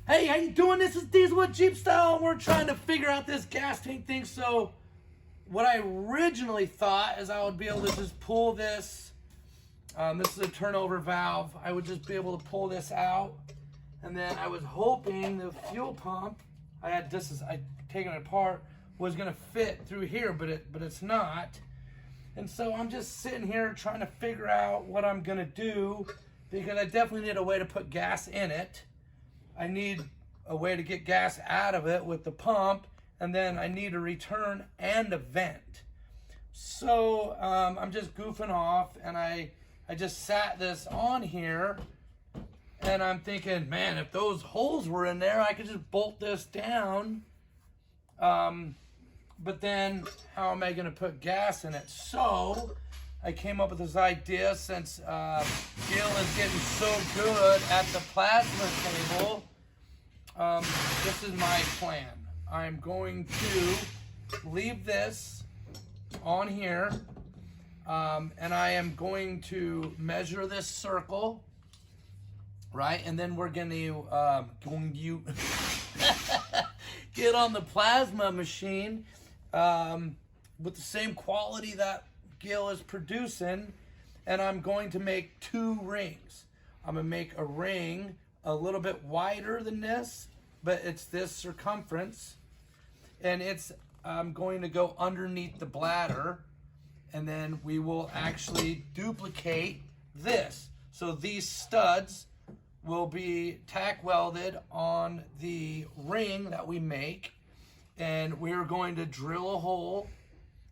Hey, how you doing? This is Diesel with Jeep Style, and we're trying to figure out this gas tank thing. So, what I originally thought is I would be able to just pull this. This is a turnover valve. I would just be able to pull this out, and then I was hoping the fuel pump I'd taken it apart was gonna fit through here, but it's not. And so I'm just sitting here trying to figure out what I'm gonna do, because I definitely need a way to put gas in it. I need a way to get gas out of it with the pump, and then I need a return and a vent. So I'm just goofing off, and I just sat this on here, and I'm thinking, man, if those holes were in there, I could just bolt this down. But then how am I going to put gas in it? So I came up with this idea, since Gil is getting so good at the plasma table. This is my plan. I'm going to leave this on here, and I am going to measure this circle, right? And then we're going to get on the plasma machine with the same quality that Gil is producing, and I'm going to make 2 rings. I'm going to make a ring a little bit wider than this, but it's this circumference, and I'm going to go underneath the bladder, and then we will actually duplicate this. So these studs will be tack welded on the ring that we make, and we're going to drill a hole,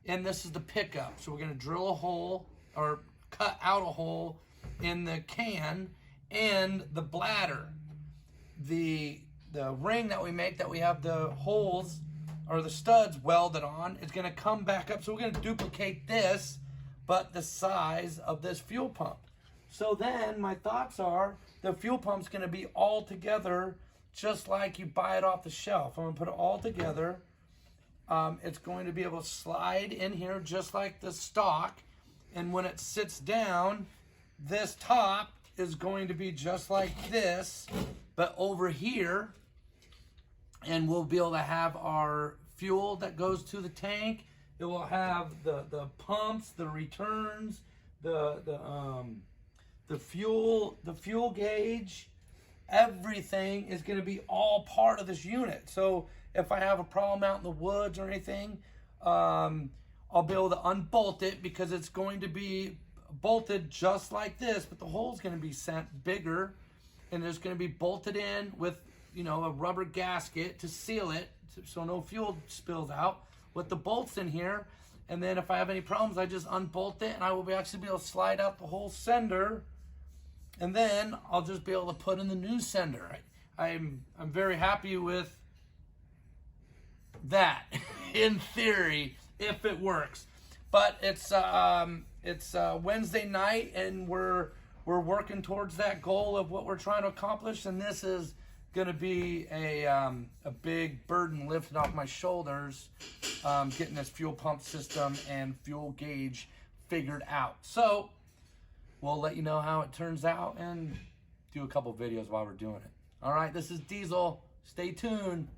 and this is the pickup. So we're going to drill a hole, or cut out a hole in the can and the bladder. The ring that we make, that we have the holes or the studs welded on, is going to come back up. So we're going to duplicate this, but the size of this fuel pump. So then my thoughts are, the fuel pump's going to be all together just like you buy it off the shelf. I'm going to put it all together. It's going to be able to slide in here just like the stock, and when it sits down, this top is going to be just like this, but over here, and we'll be able to have our fuel that goes to the tank. It will have the pumps, the returns, the fuel gauge. Everything is going to be all part of this unit. So if I have a problem out in the woods or anything, I'll be able to unbolt it, because it's going to be bolted just like this, but the hole's going to be sent bigger, and it's going to be bolted in with, a rubber gasket to seal it, so no fuel spills out, with the bolts in here. And then if I have any problems, I just unbolt it, and I will actually be able to slide out the whole sender, and then I'll just be able to put in the new sender. I'm very happy with that in theory, if it works. But it's Wednesday night, and we're working towards that goal of what we're trying to accomplish, and this is going to be a big burden lifted off my shoulders, getting this fuel pump system and fuel gauge figured out. So we'll let you know how it turns out, and do a couple videos while we're doing it. All right, this is Diesel. Stay tuned.